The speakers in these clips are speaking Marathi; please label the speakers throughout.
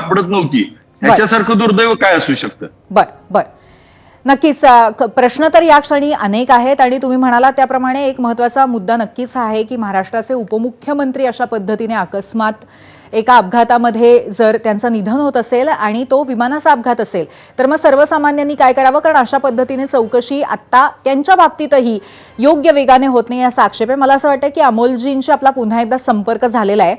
Speaker 1: सापडत नव्हती. ह्याच्यासारखं दुर्दैव काय असू शकतं?
Speaker 2: बर नक्कीच. प्रश्न तर या क्षणी अनेक आहेत आणि तुम्ही म्हणाला त्याप्रमाणे एक महत्वाचा मुद्दा नक्कीच आहे की महाराष्ट्राचे उपमुख्यमंत्री अशा पद्धतीने अकस्मात एका अपघातामध्ये जर त्यांचं निधन होत असेल आणि तो विमानाचा अपघात असेल तर मग सर्वसामान्यांनी काय करावं, कारण अशा पद्धतीने चौकशी आता त्यांच्या बाबतीतही योग्य वेगाने होत नाही असा आक्षेप आहे. मला असं वाटतं की अमोलजींशी आपला पुन्हा एकदा संपर्क झालेला आहे.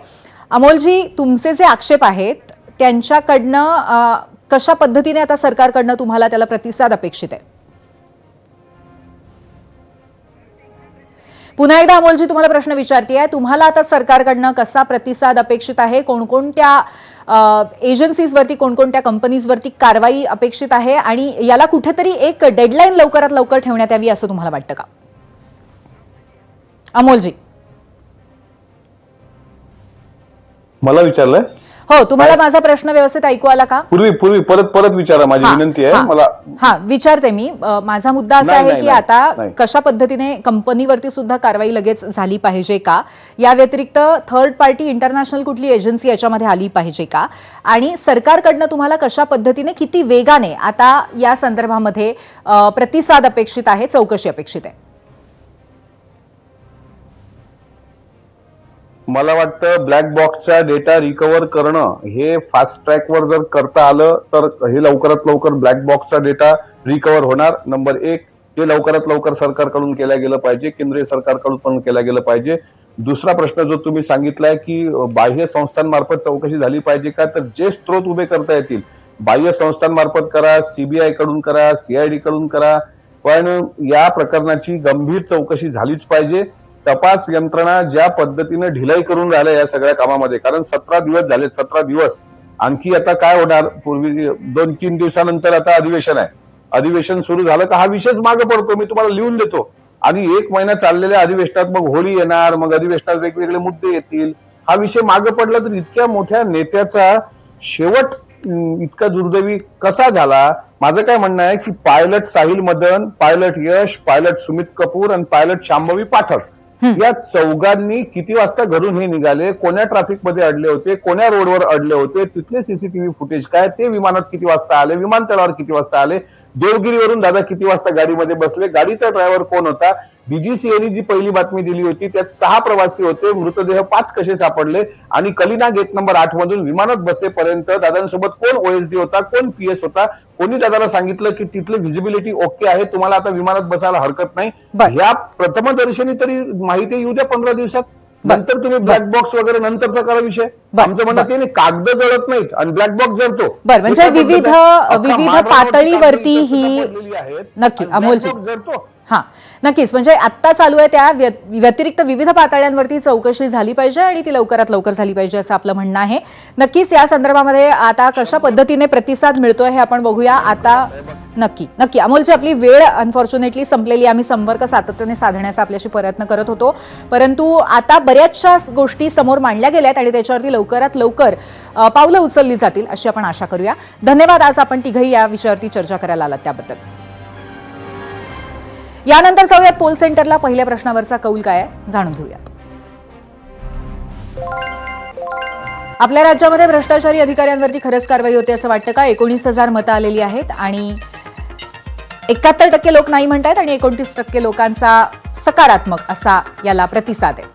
Speaker 2: अमोलजी, तुमचे जे आक्षेप आहेत त्यांच्याकडनं कशा पद्धतीने आता सरकारकडनं तुम्हाला त्याला प्रतिसाद अपेक्षित आहे? पुन्हा एकदा अमोलजी तुम्हाला प्रश्न विचारतेय, तुम्हाला आता सरकारकडनं कसा प्रतिसाद अपेक्षित आहे? कोणकोणत्या एजन्सीजवरती, कोणकोणत्या कंपनीजवरती कारवाई अपेक्षित आहे आणि याला कुठेतरी एक डेडलाईन लवकरात लवकर ठेवण्यात यावी असं तुम्हाला वाटतं का? अमोलजी,
Speaker 3: मला विचारलंय?
Speaker 2: हो, तुम्हाला माझा प्रश्न व्यवस्थित ऐकू आला का?
Speaker 3: पूर्वी परत विचारा, माझी विनंती आहे मला.
Speaker 2: विचारते मी. माझा मुद्दा असा आहे की आता कशा पद्धतीने कंपनीवरती सुद्धा कारवाई लगेच झाली पाहिजे का? या व्यतिरिक्त थर्ड पार्टी इंटरनॅशनल कुठली एजन्सी याच्यामध्ये आली पाहिजे का? आणि सरकारकडनं तुम्हाला कशा पद्धतीने, किती वेगाने आता या संदर्भामध्ये प्रतिसाद अपेक्षित आहे, चौकशी अपेक्षित आहे?
Speaker 3: मला वाटतं ब्लॅक बॉक्सचा डेटा रिकव्हर करणं हे फास्ट ट्रॅकवर जर करता आलं तर हे लवकरात लवकर ब्लॅक बॉक्सचा डेटा रिकव्हर होणार. नंबर 1, ते लवकरात लवकर सरकारकडून केलं गेलं पाहिजे, केंद्रीय सरकारकडून पण केलं गेलं पाहिजे. दुसरा प्रश्न जो तुम्ही सांगितलाय की बाह्य संस्थांमार्फत चौकशी झाली पाहिजे का, तर जे स्त्रोत उभे करता येतील बाह्य संस्थांमार्फत करा, सीबीआय कडून करा, सीआयडी कडून करा, पण या प्रकरणाची गंभीर चौकशी झालीच पाहिजे. तपास यंत्रणा ज्या पद्धतीने ढिलाई करून राहिल्या या सगळ्या कामामध्ये, कारण 17 दिवस झाले, 17 दिवस आणखी आता काय होणार? पूर्वी 2-3 दिवसानंतर आता अधिवेशन आहे. अधिवेशन सुरू झालं का हा विषयच मागे पडतो. मी तुम्हाला लिहून देतो. आणि 1 महिना चाललेल्या अधिवेशनात मग होळी येणार, मग अधिवेशनात वेगवेगळे मुद्दे येतील. हा विषय मागे पडला तर इतक्या मोठ्या नेत्याचा शेवट इतका दुर्दैवी कसा झाला? माझं काय म्हणणं आहे की पायलट साहिल मदन, पायलट यश, पायलट सुमित कपूर आणि पायलट शांभवी पाठक या चौघांनी किती वाजता घरून हे निघाले, कोण्या ट्रॅफिक मध्ये अडले होते, कोण्या रोडवर अडले होते, तिथले सीसीटीव्ही फुटेज काय, ते विमानात किती वाजता आले, विमानतळावर किती वाजता आले, देवगिरीवरून दादा किती वाजता गाडीमध्ये बसले, गाडीचा ड्रायव्हर कोण होता, बीजीसीएने जी पहिली बातमी दिली होती त्यात 6 प्रवासी होते, मृतदेह 5 कसे सापडले, आणि कलिना गेट नंबर 8 मधून विमानात बसेपर्यंत दादांसोबत कोण ओएसडी होता, कोण पीएस होता, कोणी दादाला सांगितलं की तिथले व्हिजिबिलिटी ओके आहे, तुम्हाला आता विमानात बसायला हरकत नाही. या प्रथमदर्शनी तरी माहिती येऊ द्या 15 दिवसात. नंतर तुम्ही ब्लॅक बॉक्स वगैरे नंतरचा करा विषय. आमचं म्हणणं ते कागद जळत नाहीत आणि ब्लॅक बॉक्स जळतो.
Speaker 2: म्हणजे विविध पातळीवरती ही नक्की अमोलजी
Speaker 3: जळतो.
Speaker 2: नक्कीच. म्हणजे आत्ता चालू आहे त्या व्यतिरिक्त विविध पातळ्यांवरती चौकशी झाली पाहिजे आणि ती लवकरात लवकर झाली पाहिजे असं आपलं म्हणणं आहे. नक्कीच या संदर्भामध्ये आता कशा पद्धतीने प्रतिसाद मिळतोय हे आपण बघूया आता. नक्की अमोलची आपली वेळ अनफॉर्च्युनेटली संपलेली. आम्ही संपर्क सातत्याने साधण्याचा आपल्याशी प्रयत्न करत होतो, परंतु आता बऱ्याचशा गोष्टी समोर मांडल्या गेल्यात आणि त्याच्यावरती लवकरात लवकर पावलं उचलली जातील अशी आपण आशा करूया. धन्यवाद. आज आपण तिघही या विषयावरती चर्चा करायला आलात त्याबद्दल. यानंतर जाऊयात पोल सेंटरला. पहिल्या प्रश्नावरचा कौल काय आहे जाणून घेऊयात. आपल्या राज्यामध्ये भ्रष्टाचारी अधिकाऱ्यांवरती खरंच कारवाई होते असं वाटतं का? 19,000 मतं आलेली आहेत आणि 71% लोक नाही म्हणतात आणि 29% लोकांचा सकारात्मक असा याला प्रतिसाद आहे.